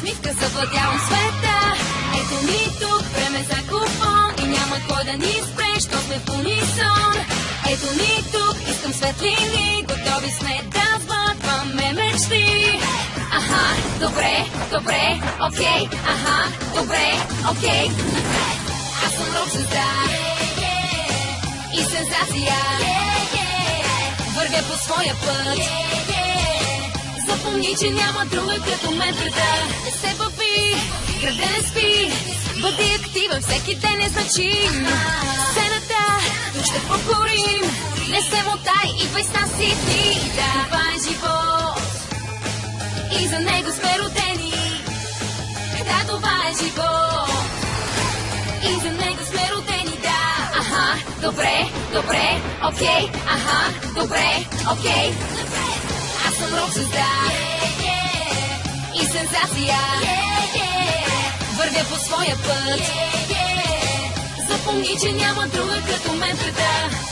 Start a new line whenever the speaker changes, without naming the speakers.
усмивка завладявам света. Ето ни тук, време за купон и няма кой да ни спре, що сме в унисон. Ето ни тук, искам светлини, готови сме да сбъдваме мечти. Аха, добре, добре, окей, аха, добре, окей. Аз съм рок-звезда и сензация, вървя по своя път. Запомни, че няма друга като мен преда. Не се бави, града не спи, бъди активен, всеки ден е значим. Сцената, тук ще покорим, не се мотай, идвай с нас и ти. Това е живот и за него сме родени. Да, това е живот и за него сме родени, да. Аха, добре, добре, окей, аха, добре, окей. Аз съм рок-звезда и сензация, вървя по своя път. Запомни, че няма друга като мен преда.